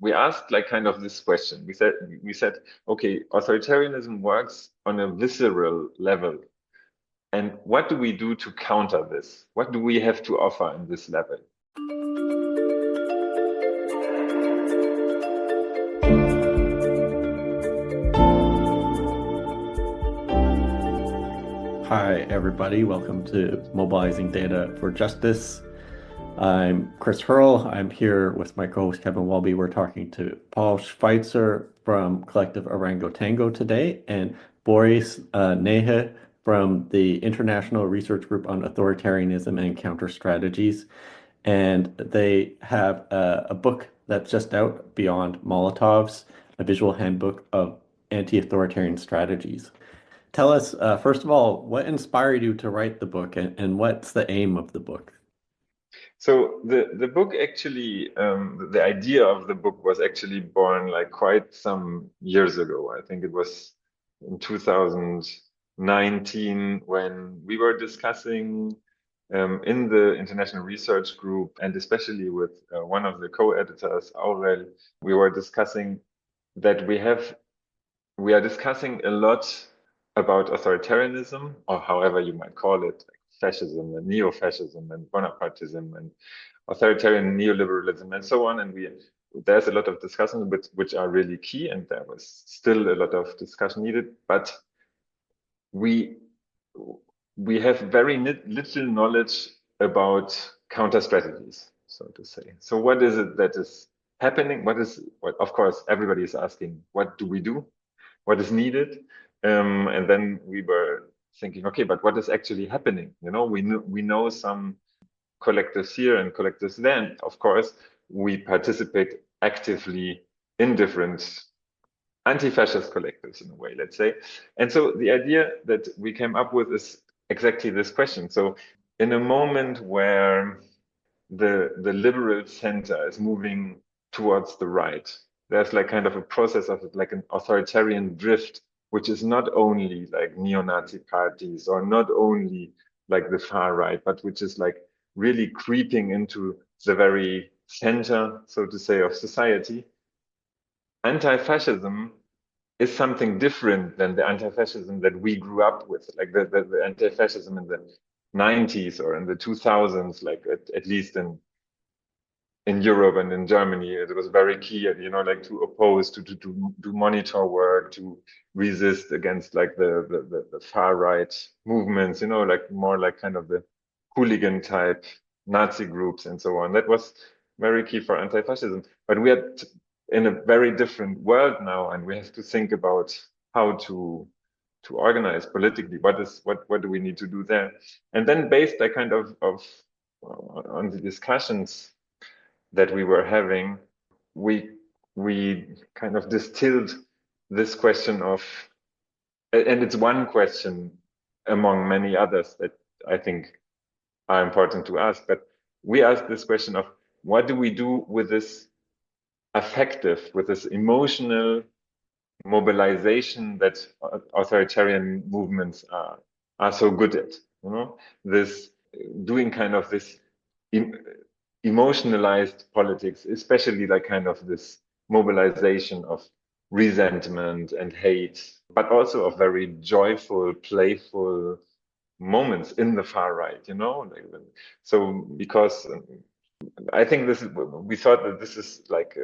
we asked like kind of this question. We said, okay, authoritarianism works on a visceral level. And what do we do to counter this? What do we have to offer in this level? Hi, everybody. Welcome to Mobilizing Data for Justice. I'm Chris Hurl. I'm here with my co-host Kevin Welby. We're talking to Paul Schweitzer from Collective Orangotango today and Boris Nehe from the International Research Group on Authoritarianism and Counter Strategies. And they have a book that's just out, Beyond Molotovs, a visual handbook of anti-authoritarian strategies. Tell us, first of all, what inspired you to write the book and what's the aim of the book? So the book actually, the idea of the book was actually born like quite some years ago. I think it was in 2019 when we were discussing in the international research group, and especially with one of the co-editors, Aurel, we were discussing that we are discussing a lot about authoritarianism, or however you might call it, like fascism and neo-fascism and Bonapartism and authoritarian neoliberalism and so on. And there's a lot of discussion which are really key, and there was still a lot of discussion needed. But we we have very little knowledge about counter strategies, so to say. So what is it that is happening? What of course everybody is asking, what do we do? What is needed? And then we were thinking, okay, but what is actually happening? We know some collectives here and collectives there, and of course we participate actively in different anti-fascist collectives in a way, let's say. And so the idea that we came up with is exactly this question. So in a moment where the liberal center is moving towards the right, there's like kind of a process of like an authoritarian drift, which is not only like neo-Nazi parties or not only like the far right, but which is like really creeping into the very center, so to say, of society. Anti-fascism is something different than the anti-fascism that we grew up with, like the anti-fascism in the 90s or in the 2000s, like at least in Europe and in Germany. It was very key, like to oppose, to do monitor work, to resist against like the far right movements, like more like kind of the hooligan type Nazi groups and so on. That was very key for anti-fascism. But we are in a very different world now, and we have to think about how to organize politically. What do we need to do there? And then based like kind of on the discussions that we were having, we kind of distilled this question of, and it's one question among many others that I think are important to ask, but we asked this question of what do we do with this affective, with this emotional mobilization that authoritarian movements are so good at, this doing kind of this emotionalized politics, especially like kind of this mobilization of resentment and hate, but also of very joyful, playful moments in the far right, so because I think we thought that this is like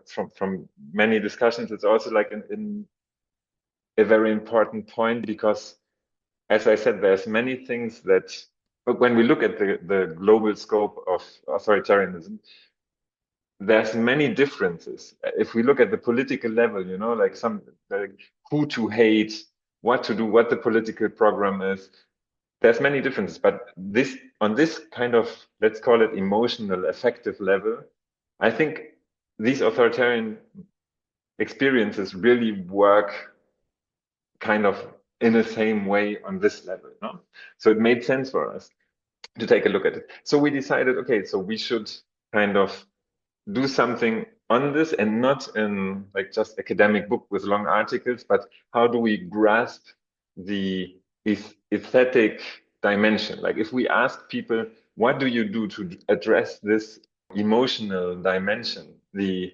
from many discussions, it's also like in a very important point because, as I said, there's many things that, but when we look at the global scope of authoritarianism, there's many differences. If we look at the political level, like who to hate, what to do, what the political program is, there's many differences. But on this kind of, let's call it emotional, affective level, I think these authoritarian experiences really work kind of in the same way on this level. No? So it made sense for us to take a look at it. So we decided, okay, so we should kind of do something on this, and not in like just academic book with long articles, but how do we grasp the aesthetic dimension? Like if we ask people, what do you do to address this emotional dimension, the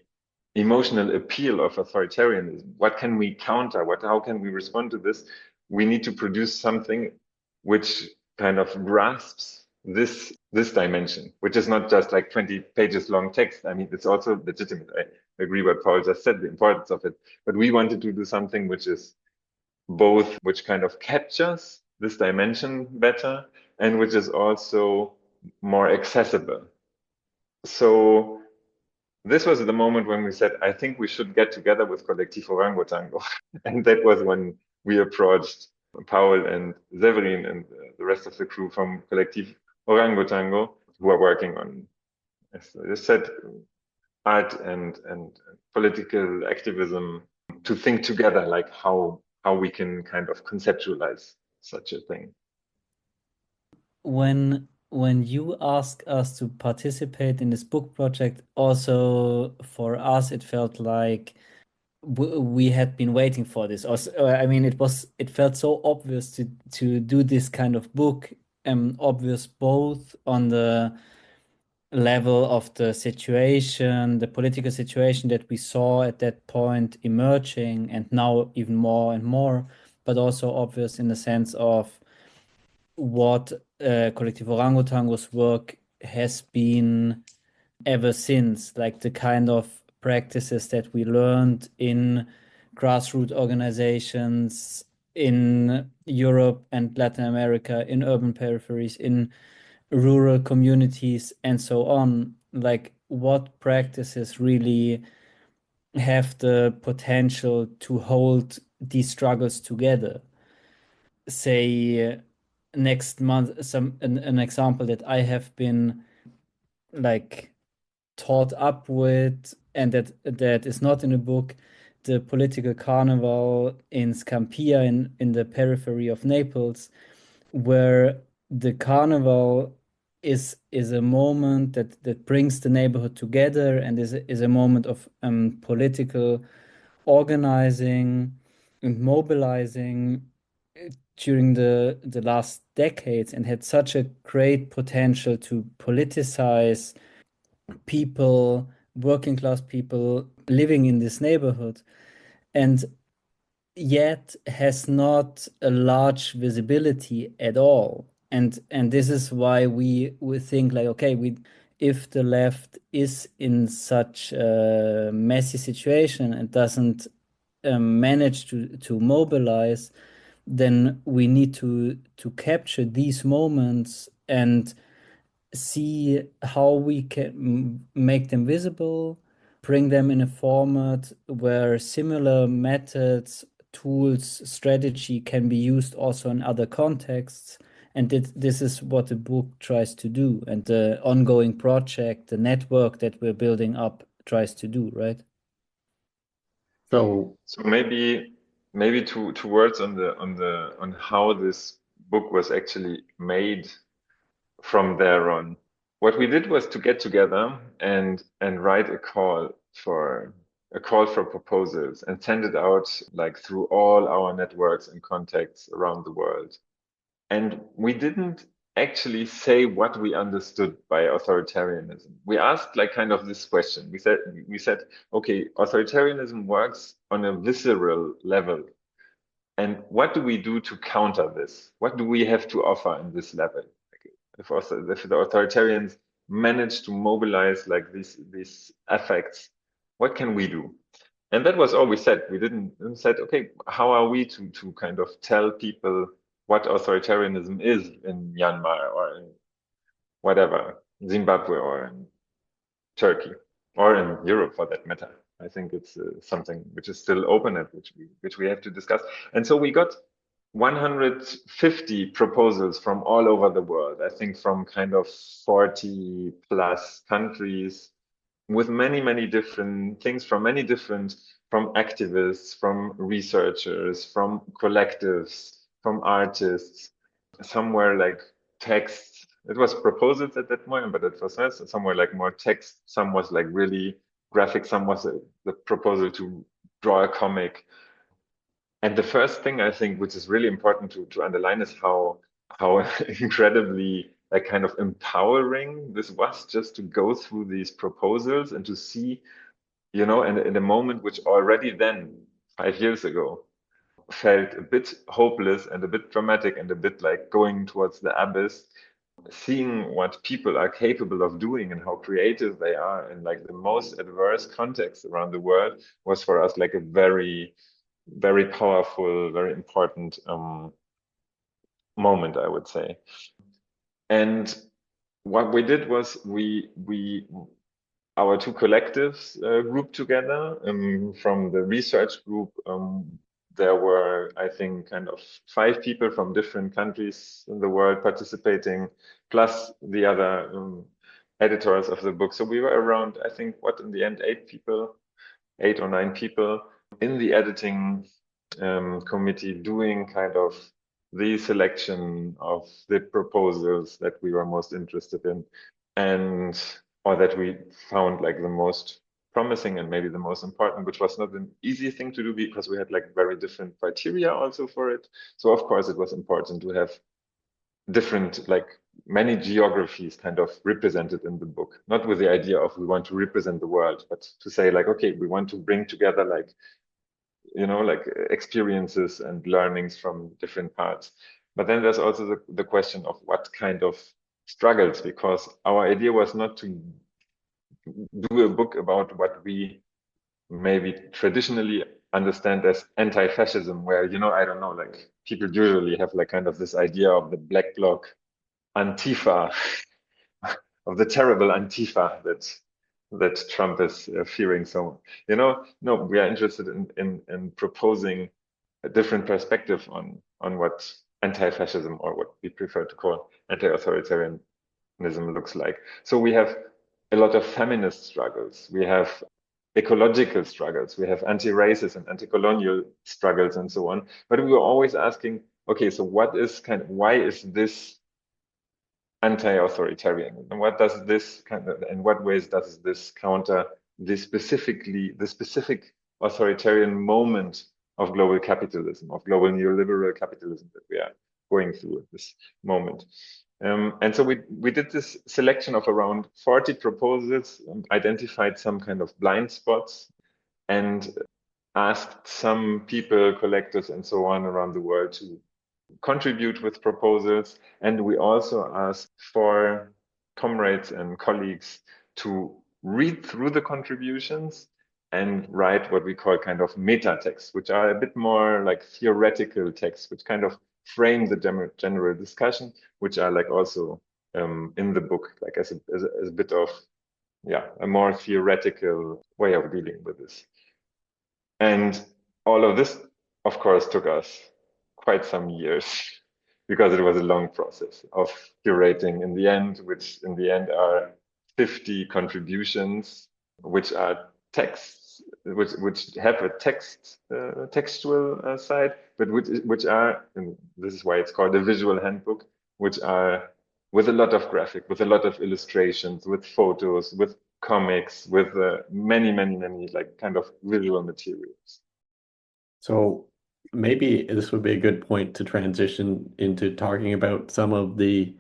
emotional appeal of authoritarianism. What can we counter? How can we respond to this? We need to produce something which kind of grasps this dimension, which is not just like 20 pages long text. I mean, it's also legitimate. I agree what Paul just said, the importance of it. But we wanted to do something which is both, which kind of captures this dimension better and which is also more accessible. So this was the moment when we said, I think we should get together with Kollektiv Orangotango. And that was when we approached Paul and Severin and the rest of the crew from Kollektiv Orangotango, who are working on, as I said, art and political activism, to think together like how we can kind of conceptualize such a thing. When you ask us to participate in this book project, also for us, it felt like we had been waiting for this. Also, I mean, it felt so obvious to do this kind of book, obvious both on the level of the situation, the political situation that we saw at that point emerging, and now even more and more, but also obvious in the sense of what Kollektiv Orangotango's work has been ever since, like the kind of practices that we learned in grassroots organizations in Europe and Latin America, in urban peripheries, in rural communities, and so on. Like, what practices really have the potential to hold these struggles together? Say, next month, an example that I have been like taught up with, and that is not in a book, the political carnival in Scampia in the periphery of Naples, where the carnival is a moment that brings the neighborhood together and is a moment of political organizing and mobilizing during the last decades, and had such a great potential to politicize people, working class people living in this neighborhood, and yet has not a large visibility at all. And this is why we think like, okay, if the left is in such a messy situation and doesn't manage to mobilize, then we need to capture these moments and see how we can make them visible, bring them in a format where similar methods, tools, strategy can be used also in other contexts. And this is what the book tries to do, and the ongoing project, the network that we're building up tries to do, right? So maybe two words on how this book was actually made from there on. What we did was to get together and write a call for proposals and send it out like through all our networks and contacts around the world. And we didn't actually say what we understood by authoritarianism. We asked like kind of this question. We said, okay, authoritarianism works on a visceral level. And what do we do to counter this? What do we have to offer in this level? If the authoritarians manage to mobilize like these affects, what can we do? And that was all we said. We didn't said, okay, how are we to kind of tell people what authoritarianism is in Myanmar or in whatever, Zimbabwe or in Turkey or in Europe for that matter. I think it's something which is still open and which we have to discuss. And so we got 150 proposals from all over the world, I think from kind of 40 plus countries, with many different things from from activists, from researchers, from collectives, from artists, somewhere like texts. It was proposals at that moment, but it was somewhere like more text. Some was like really graphic. Some was the proposal to draw a comic. And the first thing I think, which is really important to underline, is how incredibly like kind of empowering this was, just to go through these proposals and to see you know, and in a moment which already then, 5 years ago, felt a bit hopeless and a bit dramatic and a bit like going towards the abyss, seeing what people are capable of doing and how creative they are in like the most adverse context around the world was for us like a very, very powerful, very important moment, I would say. And what we did was we our two collectives grouped together. From the research group, there were, I think, kind of 5 people from different countries in the world participating, plus the other editors of the book. So we were around, I think, what in the end, 8 people, 8 or 9 people in the editing committee doing kind of the selection of the proposals that we were most interested in, and or that we found like the most promising and maybe the most important, which was not an easy thing to do because we had like very different criteria also for it. So of course it was important to have different, like many geographies kind of represented in the book, not with the idea of we want to represent the world, but to say like, okay, we want to bring together like, you know, like experiences and learnings from different parts. But then there's also the question of what kind of struggles, because our idea was not to do a book about what we maybe traditionally understand as anti-fascism, where, you know, I don't know, like people usually have like kind of this idea of the black bloc Antifa, of the terrible Antifa that Trump is fearing. So, you know, no, we are interested in proposing a different perspective on what anti-fascism, or what we prefer to call anti-authoritarianism, looks like. So we have a lot of feminist struggles. We have ecological struggles. We have anti-racist and anti-colonial struggles and so on. But we were always asking, okay, so what is why is this anti-authoritarian, and what does this in what ways does this counter the specific authoritarian moment of global capitalism, of global neoliberal capitalism that we are going through at this moment. And so we did this selection of around 40 proposals, identified some kind of blind spots, and asked some people, collectors, and so on around the world to contribute with proposals. And we also asked for comrades and colleagues to read through the contributions and write what we call kind of meta texts, which are a bit more like theoretical texts, which kind of frame the general discussion, which are like also in the book, like as a bit of, yeah, a more theoretical way of dealing with this. And all of this, of course, took us quite some years because it was a long process of curating in the end, which in the end are 50 contributions, which are texts, which have a textual side, but which are, and this is why it's called a visual handbook, which are with a lot of graphic, with a lot of illustrations, with photos, with comics, with many like kind of visual materials. So maybe this would be a good point to transition into talking about some of the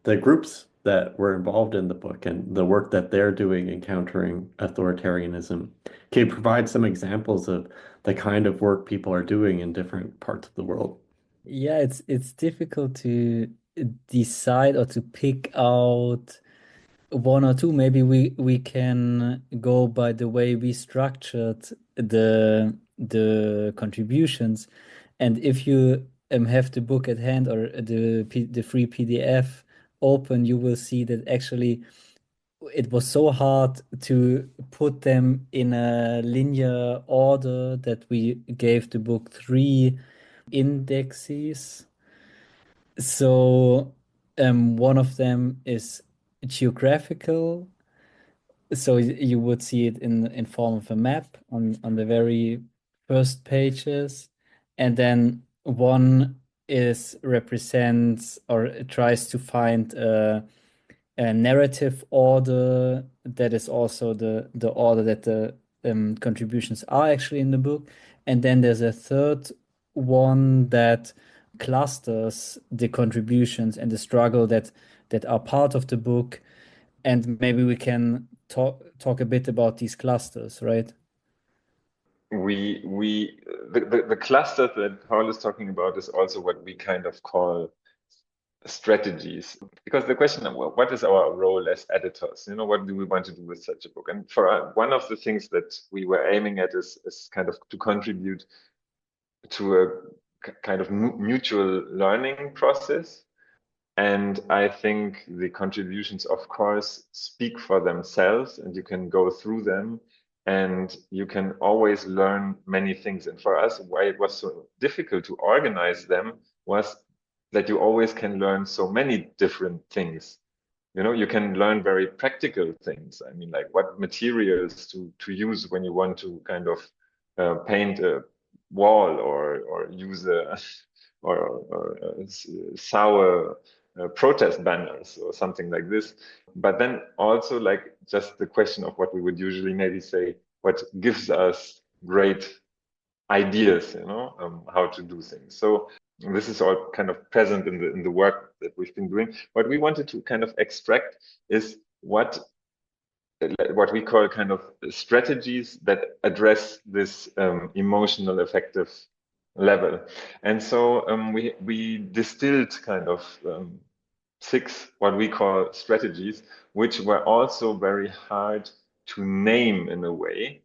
groups that were involved in the book and the work that they're doing in countering authoritarianism. Can you provide some examples of the kind of work people are doing in different parts of the world? Yeah, it's difficult to decide or to pick out one or two. Maybe we can go by the way we structured the contributions. And if you have the book at hand or the free PDF open, you will see that actually it was so hard to put them in a linear order that we gave the book 3 indexes. So one of them is geographical. So you would see it in form of a map on the very first pages. And then one is represents or tries to find a narrative order that is also the order that the contributions are actually in the book. And then there's a third one that clusters the contributions and the struggle that are part of the book. And maybe we can talk a bit about these clusters, right? the cluster that Paul is talking about is also what we kind of call strategies, because the question of what is our role as editors, what do we want to do with such a book? And for one of the things that we were aiming at is kind of to contribute to a kind of mutual learning process. And I think the contributions, of course, speak for themselves, and you can go through them and you can always learn many things. And for us, why it was so difficult to organize them was that you always can learn so many different things. You can learn very practical things. I mean, like what materials to use when you want to kind of paint a wall or use a or sour protest banners or something like this. But then also like just the question of what we would usually maybe say, what gives us great ideas, how to do things. So this is all kind of present in the work that we've been doing. What we wanted to kind of extract is what we call kind of strategies that address this emotional affective level. And so we distilled kind of 6 what we call strategies, which were also very hard to name in a way.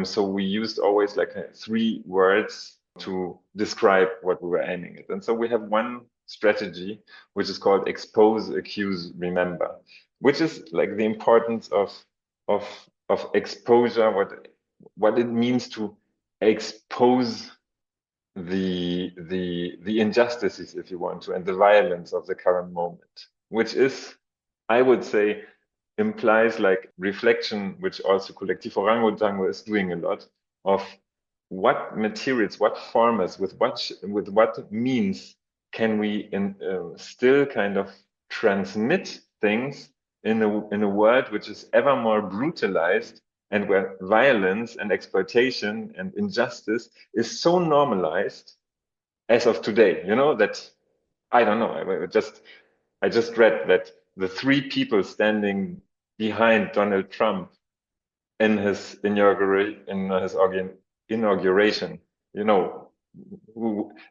So we used always like 3 words to describe what we were aiming at. And so we have one strategy, which is called expose, accuse, remember, which is like the importance of exposure, what it means to expose the injustices, if you want to, and the violence of the current moment, which is, I would say, implies like reflection, which also kollektiv orangotango is doing a lot, of what materials, what formats, with what means can we still kind of transmit things in a world which is ever more brutalized, and where violence and exploitation and injustice is so normalized as of today, that I don't know. I just read that the 3 people standing behind Donald Trump in his inauguration,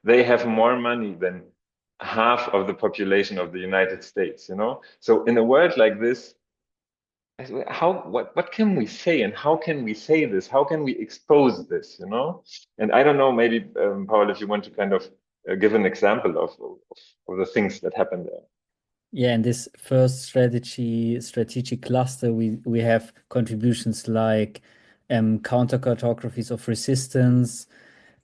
they have more money than half of the population of the United States, So in a world like this, what can we say, and how can we say this? How can we expose this, And I don't know, maybe Paul, if you want to kind of give an example of the things that happened there. Yeah, in this first strategic cluster, we have contributions like counter cartographies of resistance,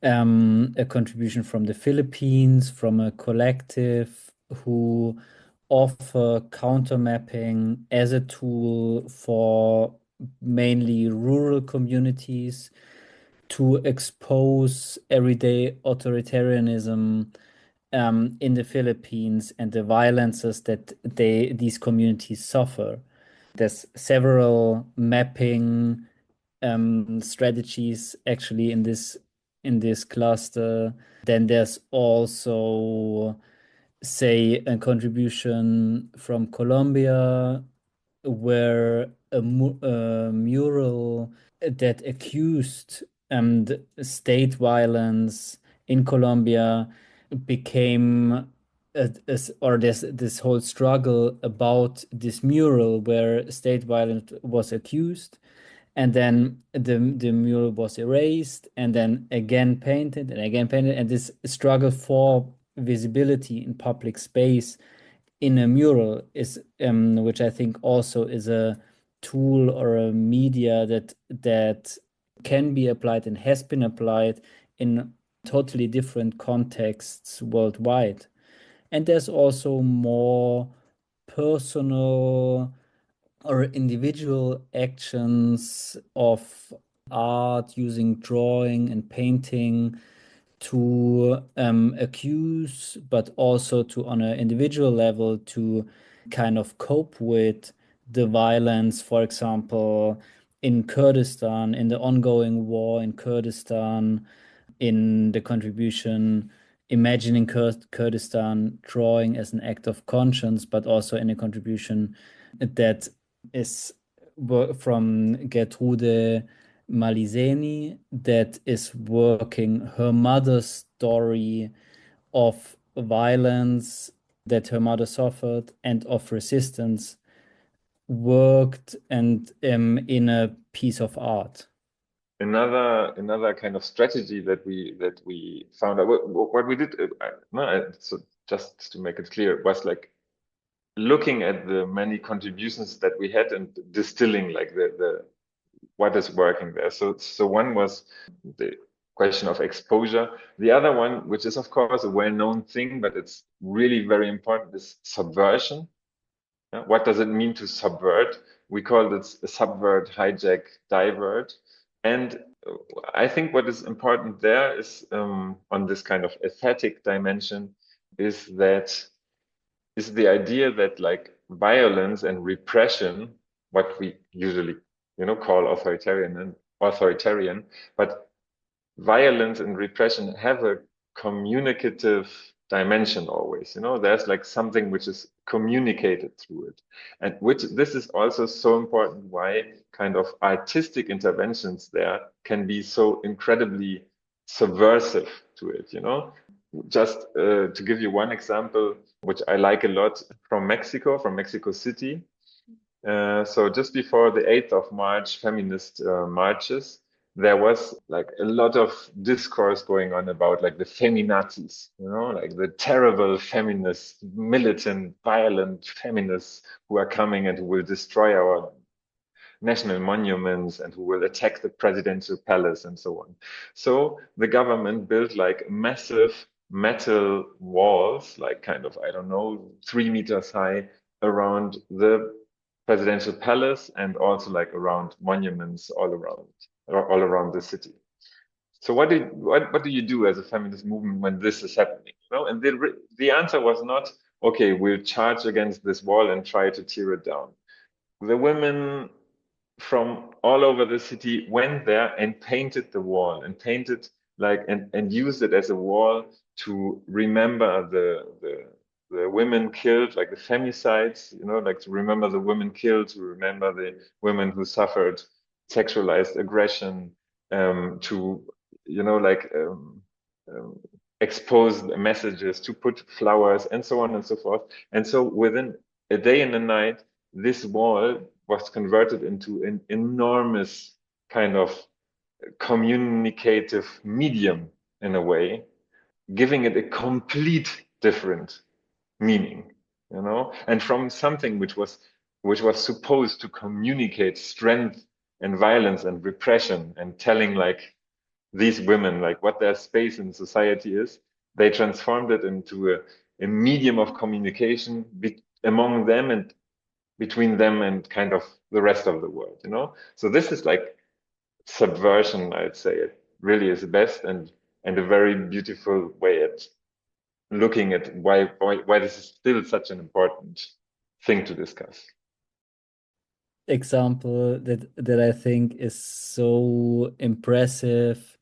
a contribution from the Philippines, from a collective who offer counter mapping as a tool for mainly rural communities to expose everyday authoritarianism in the Philippines and the violences that these communities suffer. There's several mapping strategies actually in this cluster. Then there's also, say, a contribution from Colombia, where a mural that accused state violence in Colombia became or there's this whole struggle about this mural where state violence was accused, and then the mural was erased and then again painted and again painted, and this struggle for visibility in public space in a mural is which I think also is a tool or a media that can be applied and has been applied in totally different contexts worldwide. And there's also more personal or individual actions of art using drawing and painting to accuse, but also to, on an individual level, to kind of cope with the violence, for example, in Kurdistan, in the ongoing war in Kurdistan, in the contribution imagining Kurdistan drawing as an act of conscience, but also in a contribution that is from Gertrude Malizeni that is working her mother's story of violence that her mother suffered and of resistance worked and in a piece of art. Another kind of strategy that we found out, what we did, so just to make it clear, was like looking at the many contributions that we had and distilling like the what is working there. So one was the question of exposure. The other one, which is of course a well-known thing, but it's really very important, is subversion. What does it mean to subvert? We call this subvert, hijack, divert. And I think what is important there is on this kind of aesthetic dimension is the idea that like violence and repression, what we usually call authoritarian, but violence and repression have a communicative dimension always. There's like something which is communicated through it, and which this is also so important why kind of artistic interventions there can be so incredibly subversive to it. Just to give you one example, which I like a lot, from Mexico City. So just before the 8th of March feminist marches, there was like a lot of discourse going on about like the feminazis, like the terrible feminist, militant, violent feminists who are coming and who will destroy our national monuments and who will attack the presidential palace and so on. So the government built like massive metal walls, like kind of, I don't know, 3 meters high around the presidential palace and also like around monuments all around the city. So what do you do as a feminist movement when this is happening? And the answer was not, okay, we'll charge against this wall and try to tear it down. The women from all over the city went there and painted the wall and painted and used it as a wall to remember the women killed, like the femicides, like to remember the women killed, to remember the women who suffered sexualized aggression, to expose the messages, to put flowers and so on and so forth. And so within a day and a night, this wall was converted into an enormous kind of communicative medium in a way, giving it a complete different meaning, and from something which was supposed to communicate strength and violence and repression and telling like these women like what their space in society is, they transformed it into a medium of communication among them and between them and kind of the rest of the world, So this is like subversion, I'd say. It really is the best and a very beautiful way at looking at why this is still such an important thing to discuss. Example that I think is so impressive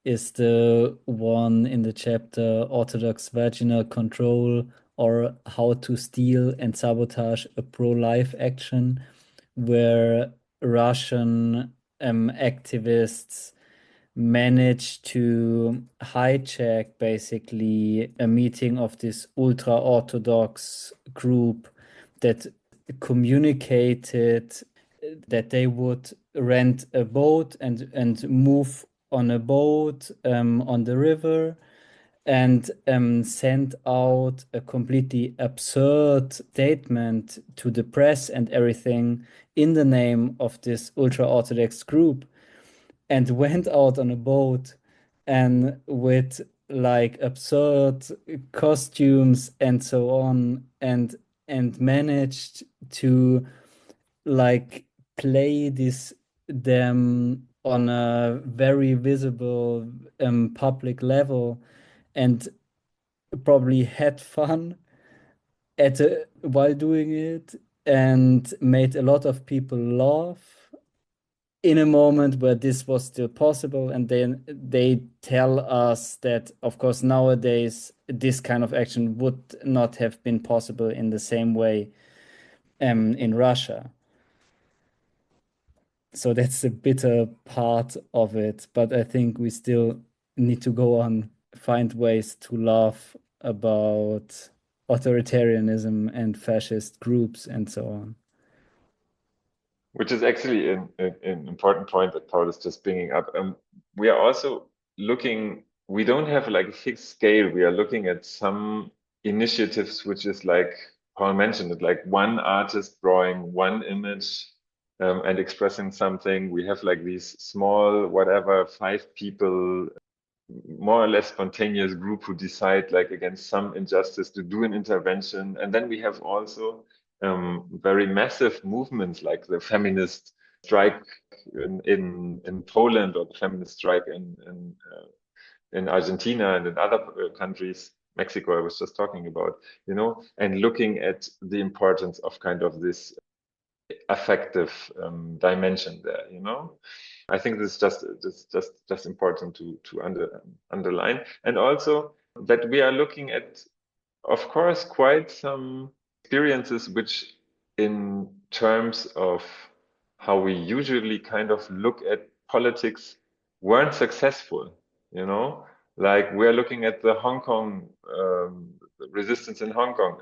is the one in the chapter Orthodox Vaginal Control, or How to Steal and Sabotage a Pro-Life Action, where Russian activists managed to hijack basically a meeting of this ultra-Orthodox group that communicated that they would rent a boat and move on a boat on the river and send out a completely absurd statement to the press and everything in the name of this ultra-Orthodox group, and went out on a boat and with like absurd costumes and so on, and managed to like play them on a very visible public level, and probably had fun while doing it, and made a lot of people laugh in a moment where this was still possible. And then they tell us that, of course, nowadays this kind of action would not have been possible in the same way in Russia. So that's the bitter part of it. But I think we still need to go on, find ways to laugh about authoritarianism and fascist groups and so on. Which is actually an important point that Paul is just bringing up. We are also looking, we don't have like a fixed scale. We are looking at some initiatives, which is like Paul mentioned it, like one artist drawing one image and expressing something. We have like these small, whatever, 5 people, more or less spontaneous group who decide like against some injustice to do an intervention. And then we have also very massive movements like the feminist strike in Poland, or the feminist strike in Argentina and in other countries, Mexico I was just talking about, and looking at the importance of kind of this affective dimension there, I think this is just important to underline, and also that we are looking at, of course, quite some experiences which, in terms of how we usually kind of look at politics, weren't successful. Like we're looking at the Hong Kong resistance in Hong Kong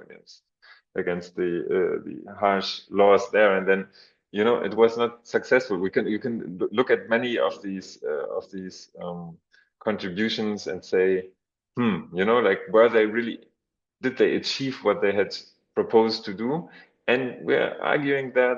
against the harsh laws there, and then it was not successful. You can look at many of these contributions and say, like, were they really, did they achieve what they had proposed to do? And we're arguing there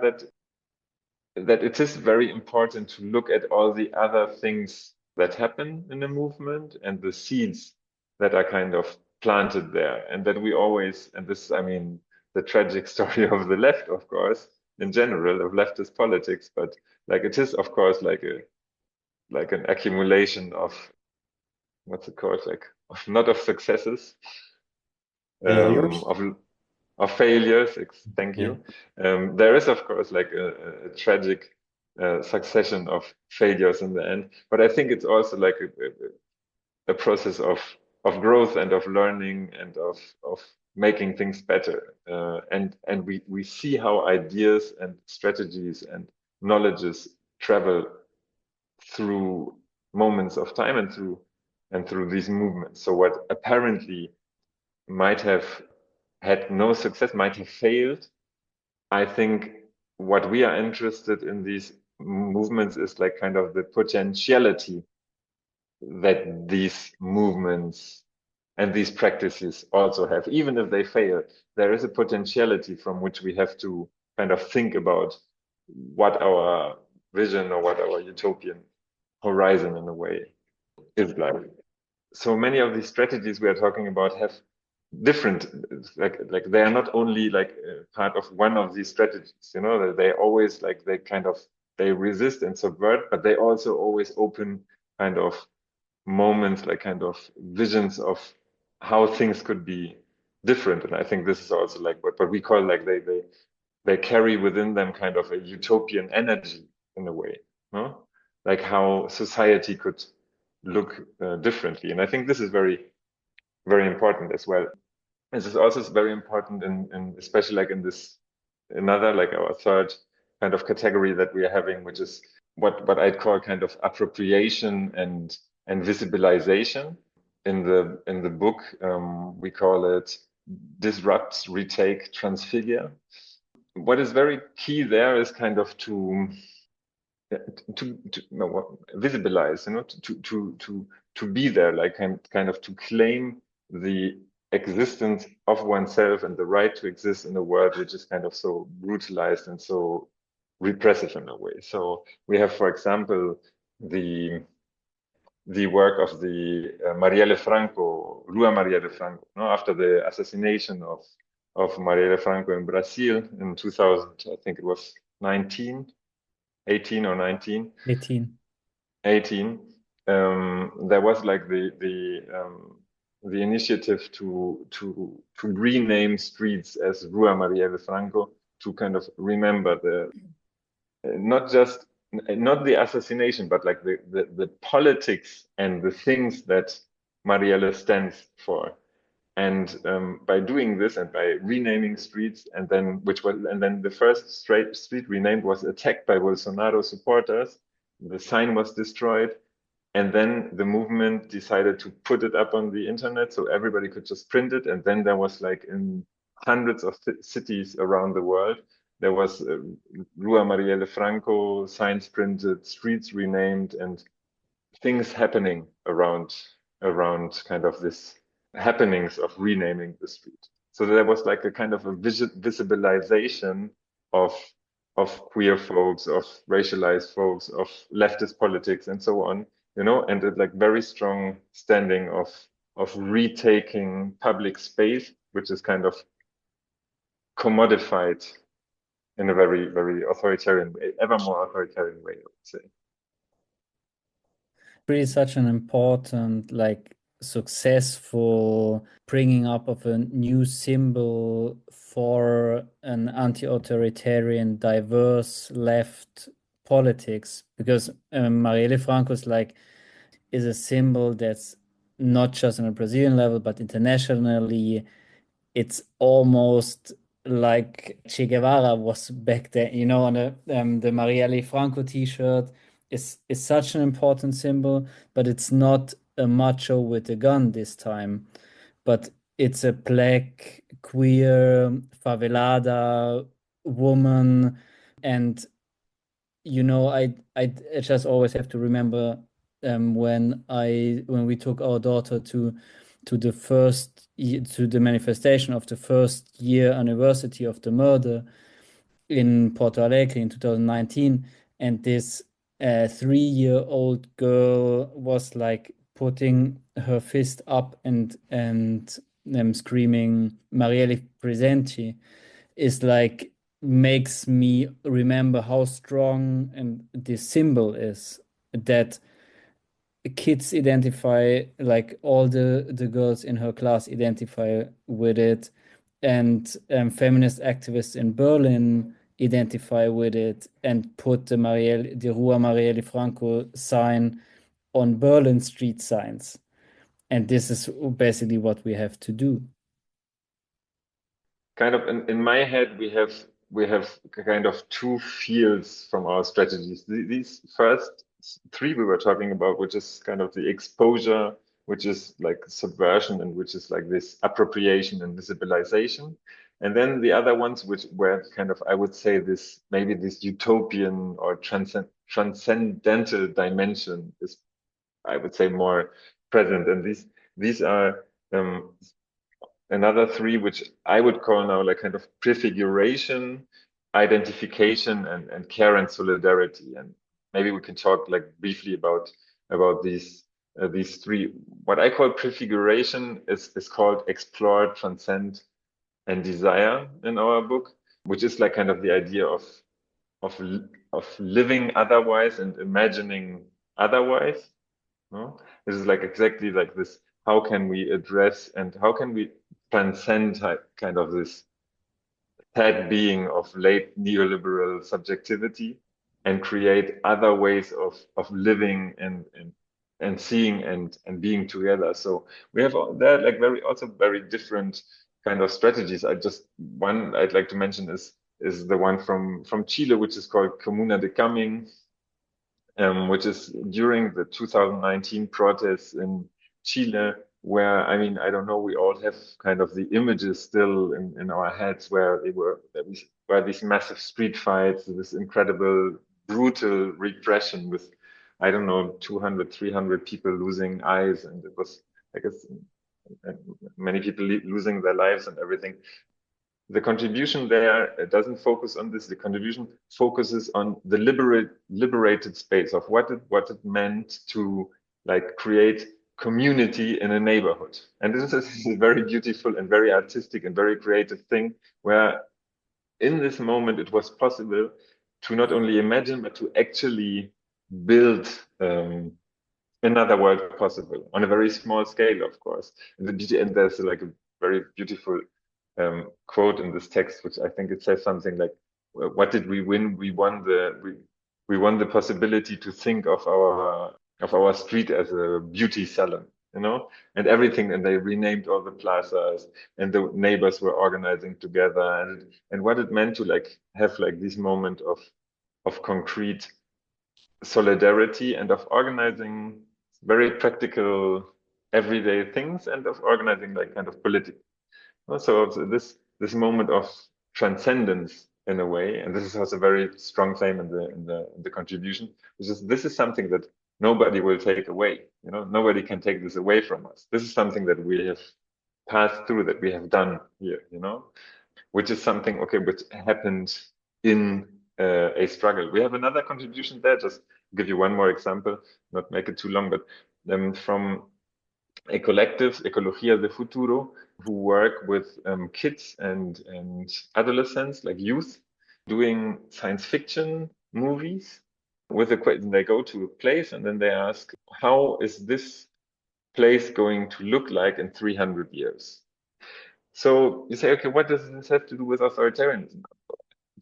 that it is very important to look at all the other things that happen in the movement and the seeds that are kind of planted there, and that we always, and this, I mean, the tragic story of the left, of course, in general, of leftist politics, but like it is, of course, like an accumulation of, what's it called, like not of successes, Failures. of failures. Thank Yeah. you. There is, of course, like a tragic succession of failures in the end, but I think it's also like a process of growth and of learning and of making things better. And we see how ideas and strategies and knowledges travel through moments of time and through these movements. So what apparently might have had no success, might have failed, I think what we are interested in these movements is like kind of the potentiality that these movements and these practices also have. Even if they fail, there is a potentiality from which we have to kind of think about what our vision or what our utopian horizon, in a way, is like. So many of these strategies we are talking about have different, like they are not only like part of one of these strategies, they always like they resist and subvert, but they also always open kind of moments, like kind of visions of how things could be different. And I think this is also like what we call, like they carry within them kind of a utopian energy, in a way, no? Like how society could look differently. And I think this is very, very important as well. This is also very important in especially like in this another, like our third kind of category that we are having, which is what I'd call kind of appropriation and visibilization. In the book, we call it disrupt, retake, transfigure. What is very key there is kind of to no, visibilize, to be there, like kind of to claim the existence of oneself and the right to exist in a world which is kind of so brutalized and so repressive in a way. So we have, for example, the work of the Marielle Franco, Rua Marielle Franco, no? After the assassination of Marielle Franco in Brazil in 2000, I think it was 18 or 19. 18. There was like the initiative to rename streets as Rua Marielle Franco, to kind of remember the not the assassination, but like the politics and the things that Marielle stands for. And by doing this and by renaming streets, and then the first street renamed was attacked by Bolsonaro supporters. The sign was destroyed, and then the movement decided to put it up on the internet so everybody could just print it. And then there was like in hundreds of cities around the world, there was Rua Marielle Franco signs printed, streets renamed, and things happening around kind of this happenings of renaming the street. So there was like a kind of a visibilization of queer folks, of racialized folks, of leftist politics, and so on, you know, and a like very strong standing of retaking public space, which is kind of commodified in a very, very authoritarian way, ever more authoritarian way, I would say. Really such an important, like, successful bringing up of a new symbol for an anti-authoritarian, diverse left politics, because Marielle Franco is a symbol that's not just on a Brazilian level, but internationally. It's almost like Che Guevara was back then, you know, on the Marielle Franco t-shirt is such an important symbol, but it's not a macho with a gun this time, but it's a black, queer, favelada woman. And you know, I just always have to remember when we took our daughter to the manifestation of the first year anniversary of the murder in Porto Alegre in 2019, and this 3-year-old girl was like putting her fist up and screaming Marielle presenti, is like makes me remember how strong and this symbol is, that kids identify, like all the girls in her class identify with it, and feminist activists in Berlin identify with it and put the Rua Marielle Franco sign on Berlin street signs. And this is basically what we have to do. Kind of in my head, we have kind of two fields from our strategies. These first three we were talking about, which is kind of the exposure, which is like subversion, and which is like this appropriation and visibilization. And then the other ones, which were kind of, I would say, this maybe this utopian or transcendental dimension is, I would say, more present. And these are another three, which I would call now like kind of prefiguration, identification, and care and solidarity. And maybe we can talk like briefly about these three. What I call prefiguration is called explore, transcend, and desire in our book, which is like kind of the idea of living otherwise and imagining otherwise. No? This is like exactly like this. How can we address and how can we transcend kind of this sad being of late neoliberal subjectivity and create other ways of living and seeing and being together? So we have there like very different kind of strategies. One I'd like to mention is the one from Chile, which is called Comuna de Coming, which is during the 2019 protests in Chile, where, I mean, I don't know, we all have kind of the images still in our heads where where these massive street fights, this incredible, brutal repression with, I don't know, 200, 300 people losing eyes. And it was, I guess, many people losing their lives and everything. The contribution there doesn't focus on this. The contribution focuses on the liberated space of what it meant to like create community in a neighborhood. And this is a very beautiful and very artistic and very creative thing, where in this moment it was possible to not only imagine, but to actually build another world possible on a very small scale, of course. And there's like a very beautiful quote in this text, which I think it says something like, "What did we win? We won the possibility to think of our street as a beauty salon." you know, and everything. And they renamed all the plazas, and the neighbors were organizing together, and what it meant to like have like this moment of concrete solidarity and of organizing very practical everyday things and of organizing like kind of political. So this moment of transcendence in a way, and this has a very strong claim in the contribution, which is this is something that nobody will take away. You know, nobody can take this away from us. This is something that we have passed through, that we have done here. You know, which is something okay, which happened in a struggle. We have another contribution there. Just give you one more example, not make it too long, but from a collective, Ecologia de Futuro, who work with kids and adolescents, like youth, doing science fiction movies. With a question, they go to a place and then they ask, how is this place going to look like in 300 years? So you say, okay, what does this have to do with authoritarianism?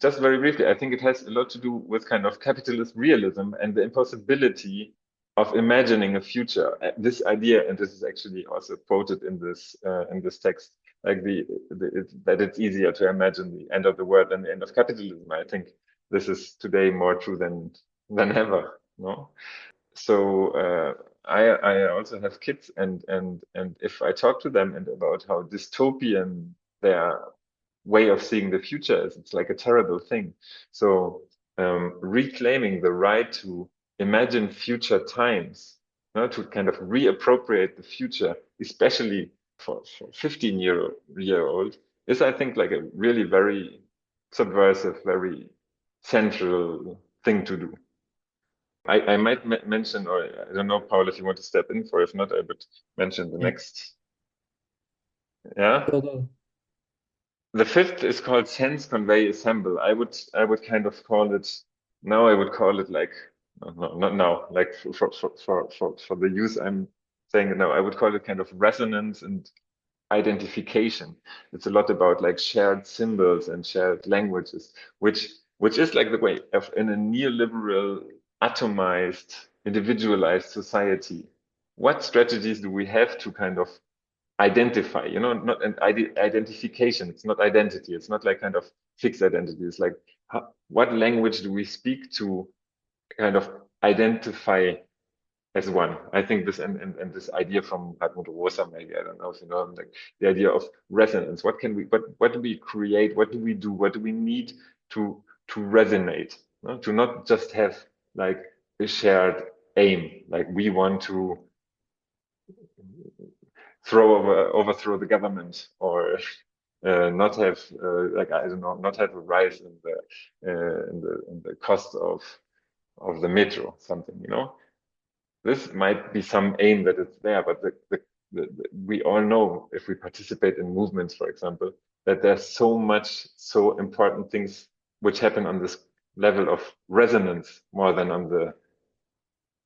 Just very briefly, I think it has a lot to do with kind of capitalist realism and the impossibility of imagining a future. This idea, and this is actually also quoted in this text, like that it's easier to imagine the end of the world than the end of capitalism. I think this is today more true than ever. No, so I also have kids, and if I talk to them and about how dystopian their way of seeing the future is, it's like a terrible thing. So reclaiming the right to imagine future times, you know, to kind of reappropriate the future, especially for 15-year-old, is I think like a really very subversive, very central thing to do. I might mention, or I don't know, Paul, if you want to step in for, if not, I would mention the next. Yeah. Go, go. The fifth is called sense, convey, assemble. I would kind of call it now. I would call it like no, not now. Like for the use, I'm saying it now. I would call it kind of resonance and identification. It's a lot about like shared symbols and shared languages, which is like the way of in a neoliberal, atomized, individualized society. What strategies do we have to kind of identify, you know, not an identification. It's not identity. It's not like kind of fixed identity. It's like what language do we speak to kind of identify as one? I think this and this idea from Hartmut Rosa, maybe, I don't know if you know him, like the idea of resonance. What can we, what do we create? What do we do? What do we need to resonate? No? To not just have like a shared aim, like we want to overthrow the government, or not have like I don't know, not have a rise in the cost of the metro, something, you know. This might be some aim that it's there, but we all know, if we participate in movements, for example, that there's so important things which happen on this level of resonance more than on the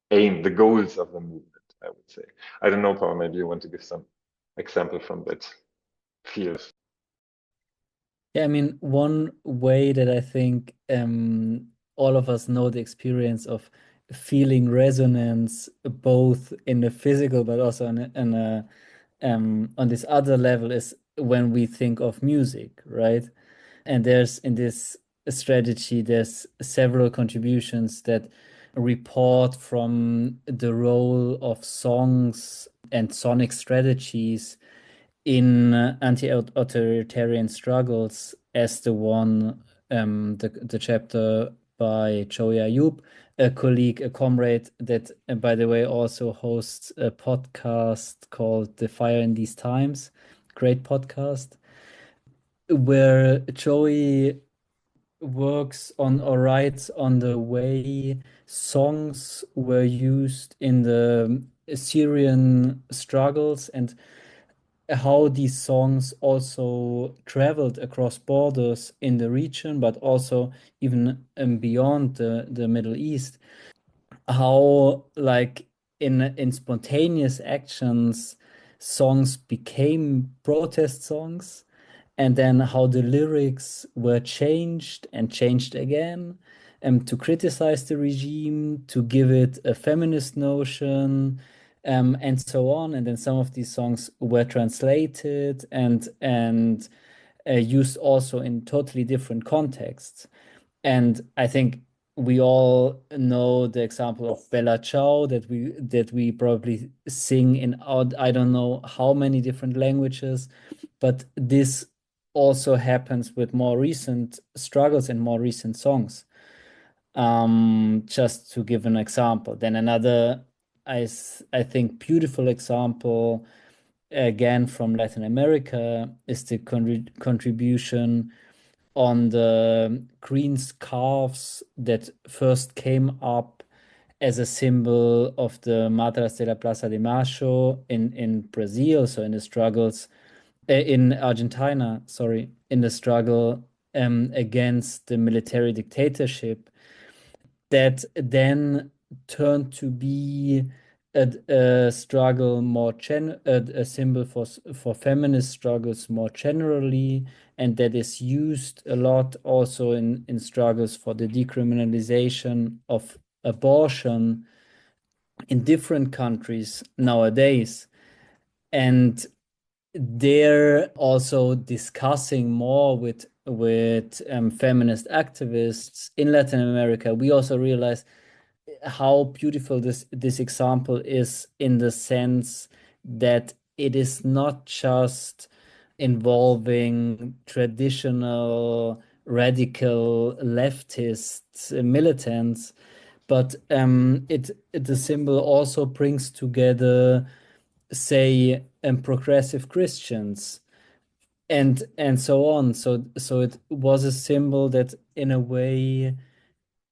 aim, the goals of the movement, I would say. I don't know, Paul, maybe you want to give some example from that field. Yeah, I mean, one way that I think all of us know the experience of feeling resonance, both in the physical but also on this other level, is when we think of music, right? And there's in this strategy, there's several contributions that report from the role of songs and sonic strategies in anti-authoritarian struggles, as the one, the chapter by Joey Ayub, a colleague, a comrade that, by the way, also hosts a podcast called The Fire in These Times, great podcast, where Joey works on or writes on the way songs were used in the Syrian struggles and how these songs also traveled across borders in the region, but also even beyond the Middle East. How, like, in spontaneous actions, songs became protest songs, and then how the lyrics were changed and changed again, to criticize the regime, to give it a feminist notion, and so on. And then some of these songs were translated and used also in totally different contexts. And I think we all know the example of Bella Ciao that we probably sing in I don't know how many different languages, but this also happens with more recent struggles and more recent songs. Just to give an example. Then another, I think, beautiful example, again from Latin America, is the contribution on the green scarves that first came up as a symbol of the Madras de la Plaza de Mayo in Brazil, so in the struggles in Argentina, sorry, in the struggle against the military dictatorship, that then turned to be a struggle a symbol for feminist struggles more generally, and that is used a lot also in struggles for the decriminalization of abortion in different countries nowadays. And they're also discussing more with feminist activists in Latin America. We also realize how beautiful this example is, in the sense that it is not just involving traditional radical leftist militants, but the symbol also brings together, say, progressive Christians and so on. So it was a symbol that in a way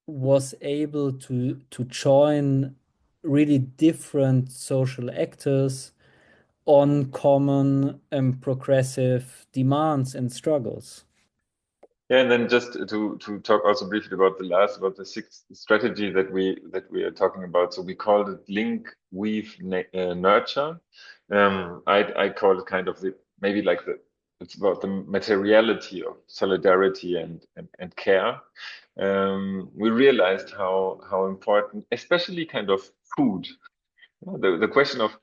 was able to join really different social actors on common and progressive demands and struggles. Yeah, and then just to talk also briefly about about the sixth strategy that we are talking about. So we called it link, weave, nurture. I call it kind of maybe like it's about the materiality of solidarity and care. We realized how important, especially kind of food, the question of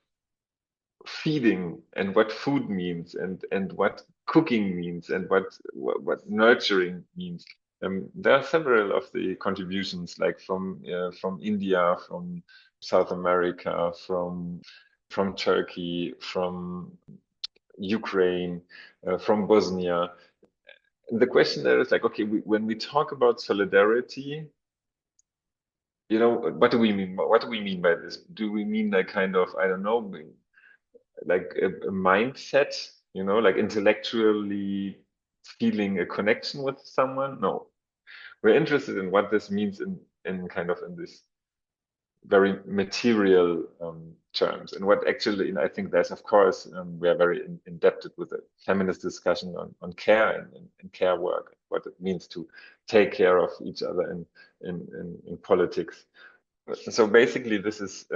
feeding and what food means and what cooking means and what nurturing means. There are several of the contributions, like from India, from South America, from Turkey, from Ukraine, from Bosnia. And the question there is like, okay, when we talk about solidarity, what do we mean? What do we mean by this? Do we mean like kind of, I don't know, like a mindset, like intellectually feeling a connection with someone? No, we're interested in what this means in kind of in this very material terms, and what actually, and I think there's, of course, we are very indebted with a feminist discussion on care and care work, what it means to take care of each other in politics. So basically, this is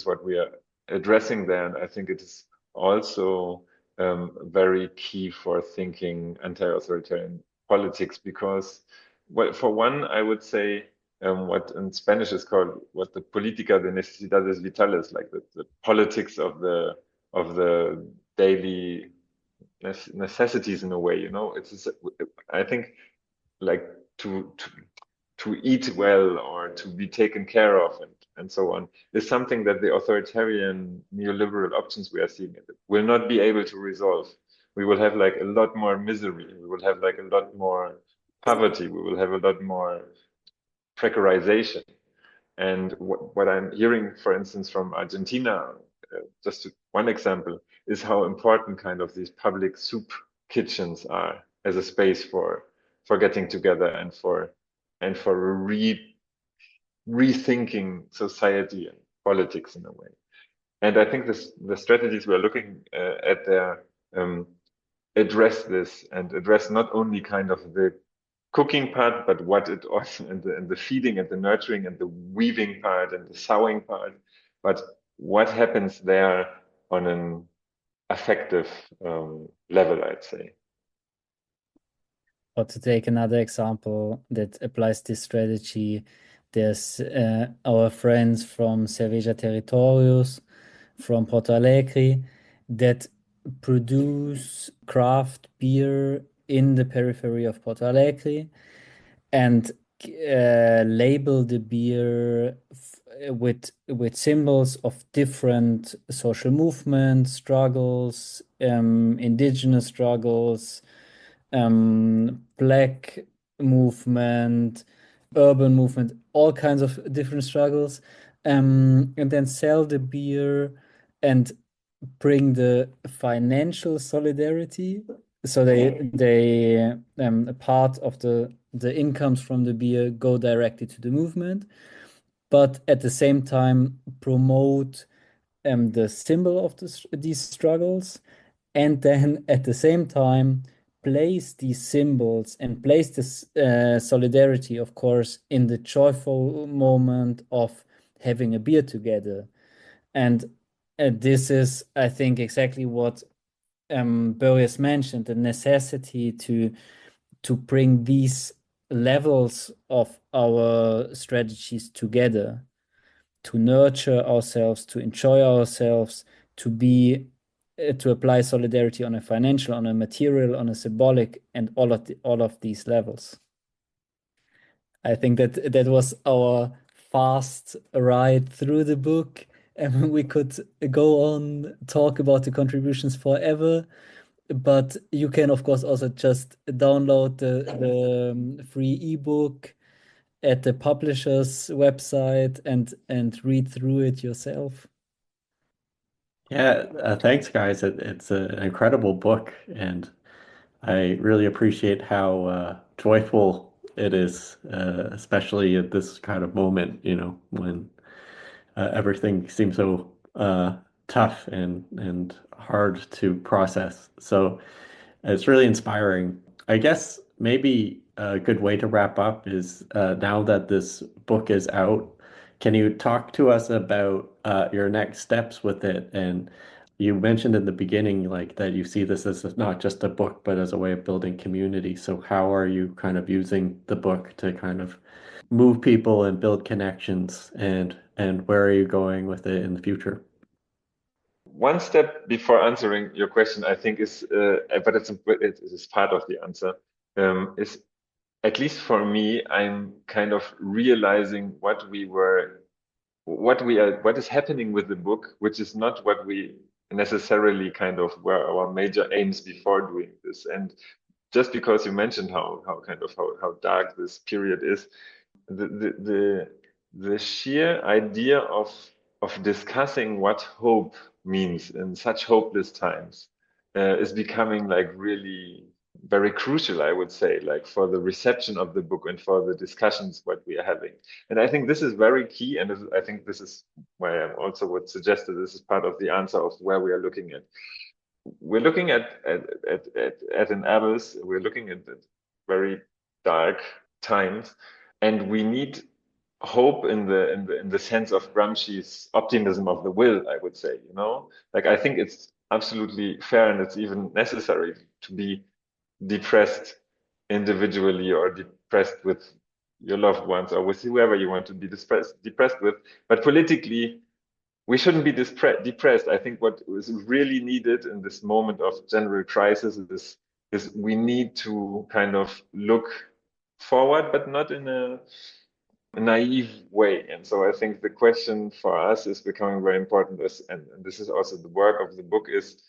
what we are addressing there, and I think it is also very key for thinking anti-authoritarian politics, because, well, for one, I would say what in Spanish is called what the política de necesidades vitales, like the politics of the daily necessities in a way. It's I think like to eat well or to be taken care of and so on is something that the authoritarian neoliberal options we are seeing will not be able to resolve. We will have like a lot more misery. We will have like a lot more poverty. We will have a lot more precarization. And what I'm hearing, for instance, from Argentina, just one example, is how important kind of these public soup kitchens are as a space for getting together and for rethinking society and politics in a way. And I think the strategies we're looking at there address this, and address not only kind of the cooking part, but what it also, and the feeding and the nurturing and the weaving part and the sewing part, but what happens there on an affective level, I'd say. Or to take another example that applies this strategy, there's our friends from Cerveja Territorios, from Porto Alegre that produce craft beer in the periphery of Porto Alegre and label the beer with symbols of different social movements, struggles, indigenous struggles, black movement, urban movement, all kinds of different struggles, and then sell the beer and bring the financial solidarity. So a part of the incomes from the beer go directly to the movement, but at the same time promote the symbol of these struggles, and then at the same time place these symbols and place this solidarity, of course, in the joyful moment of having a beer together. And this is, I think, exactly what Börjes mentioned, the necessity to bring these levels of our strategies together, to nurture ourselves, to enjoy ourselves, to apply solidarity on a financial, on a material, on a symbolic, and all of these levels. I think that was our fast ride through the book, and we could go on talk about the contributions forever. But you can, of course, also just download the free ebook at the publisher's website and read through it yourself. Yeah, thanks, guys. It's an incredible book, and I really appreciate how joyful it is, especially at this kind of moment, when everything seems so tough and hard to process. So it's really inspiring. I guess maybe a good way to wrap up is now that this book is out, can you talk to us about your next steps with it? And you mentioned in the beginning, like that you see this as not just a book, but as a way of building community. So how are you kind of using the book to kind of move people and build connections, and where are you going with it in the future? One step before answering your question, I think is, but it is part of the answer, is at least for me, I'm kind of realizing what is happening with the book, which is not what we necessarily kind of were our major aims before doing this. And just because you mentioned how dark this period is, the sheer idea of discussing what hope means in such hopeless times is becoming like really very crucial, I would say, like for the reception of the book and for the discussions what we are having. And I think this is very key, and I think this is why I also would suggest that this is part of the answer of where we are looking at. We're looking at an abyss. We're looking at very dark times, and we need hope in the sense of Gramsci's optimism of the will, I would say, like I think it's absolutely fair and it's even necessary to be depressed individually or depressed with your loved ones or with whoever you want to be depressed with, but politically we shouldn't be depressed. I think what is really needed in this moment of general crisis is we need to kind of look forward, but not in a naive way. And so I think the question for us is becoming very important, and this is also the work of the book, is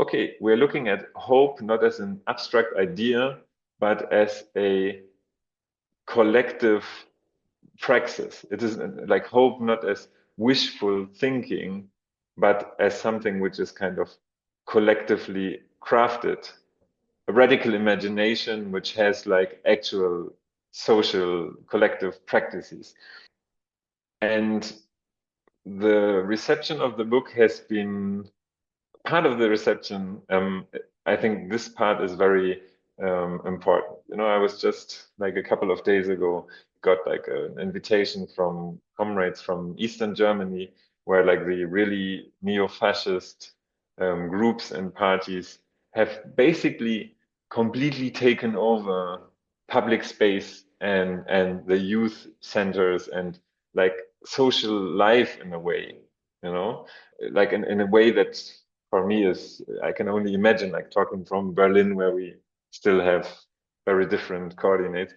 okay, we're looking at hope not as an abstract idea, but as a collective praxis. It is like hope not as wishful thinking, but as something which is kind of collectively crafted, a radical imagination which has like actual social collective practices. And the reception of the book has been part of the reception. I think this part is very important. I was just like a couple of days ago, got like an invitation from comrades from Eastern Germany, where like the really neo-fascist groups and parties have basically completely taken over public space and the youth centers and like social life in a way. like in a way that for me is, I can only imagine, like talking from Berlin, where we still have very different coordinates.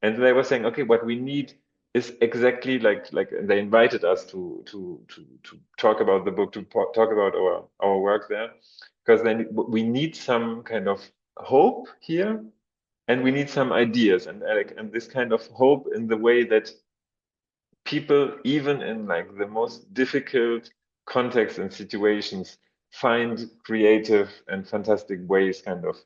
And they were saying, okay, what we need is exactly like they invited us to talk about the book, to talk about our work there, because then we need some kind of hope here, and we need some ideas, and this kind of hope in the way that people, even in like the most difficult contexts and situations, find creative and fantastic ways kind of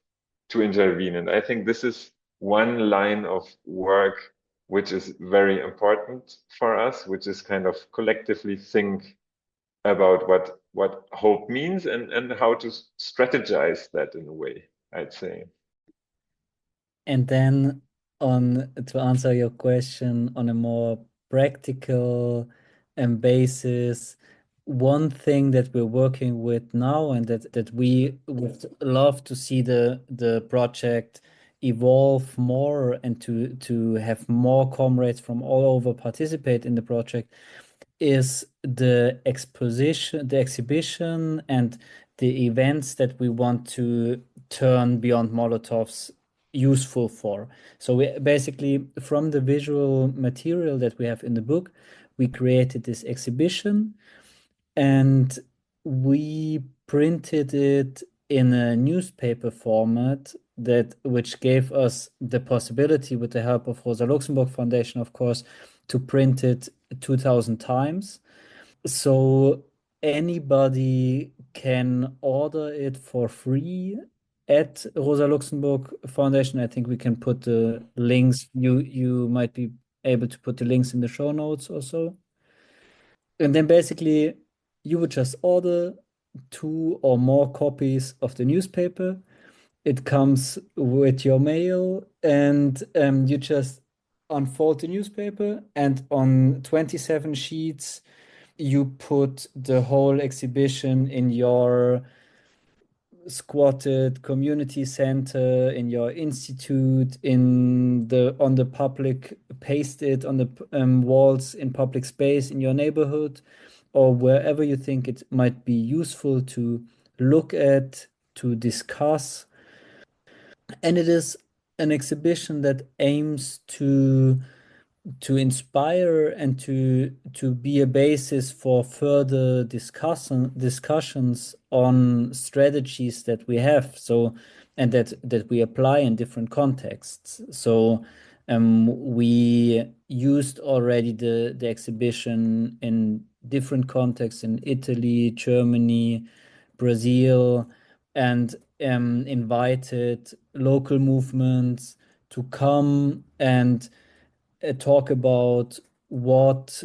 to intervene. And I think this is one line of work which is very important for us, which is kind of collectively think about what hope means, and how to strategize that in a way, I'd say. And then to answer your question on a more practical basis, one thing that we're working with now, and that we would love to see the project evolve more, and to have more comrades from all over participate in the project, is the exhibition and the events that we want to turn Beyond Molotovs useful for. So we basically, from the visual material that we have in the book, we created this exhibition, and we printed it in a newspaper format, which gave us the possibility, with the help of Rosa Luxemburg Foundation, of course, to print it 2,000 times. So anybody can order it for free at Rosa Luxemburg Foundation. I think we can put the links. You might be able to put the links in the show notes or so. And then basically you would just order 2 or more copies of the newspaper. It comes with your mail, and you just unfold the newspaper, and on 27 sheets you put the whole exhibition in your squatted community center, in your institute, on the public, paste it on the walls in public space in your neighborhood, or wherever you think it might be useful to look at, to discuss. And it is an exhibition that aims to inspire and to be a basis for further discussions on strategies that we have, so, and that we apply in different contexts. So we used already the exhibition in different contexts in Italy, Germany, Brazil, and invited local movements to come and talk about what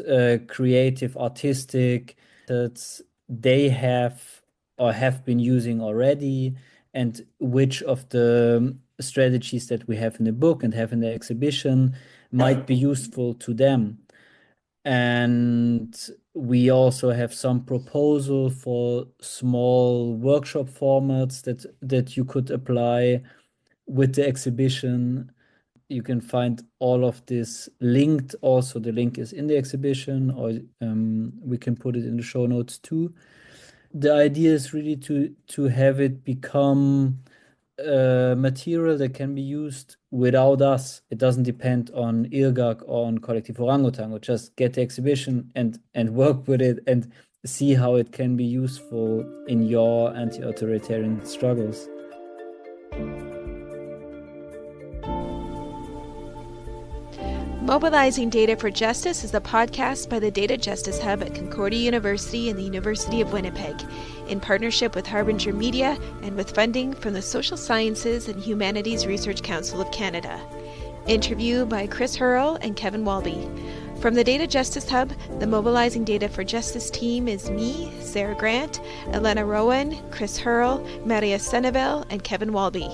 creative artistic methods they have or have been using already, and which of the strategies that we have in the book and have in the exhibition might be useful to them. And we also have some proposal for small workshop formats that you could apply with the exhibition. You can find all of this linked. Also, the link is in the exhibition, or we can put it in the show notes too. The idea is really to have it become material that can be used without us. It doesn't depend on IRGAC or on kollektiv orangotango. Just get the exhibition and work with it and see how it can be useful in your anti-authoritarian struggles. Mobilizing Data for Justice is a podcast by the Data Justice Hub at Concordia University and the University of Winnipeg, in partnership with Harbinger Media and with funding from the Social Sciences and Humanities Research Council of Canada. Interview by Chris Hurrell and Kevin Walby. From the Data Justice Hub, the Mobilizing Data for Justice team is me, Sarah Grant, Elena Rowan, Chris Hurrell, Maria Senevel, and Kevin Walby.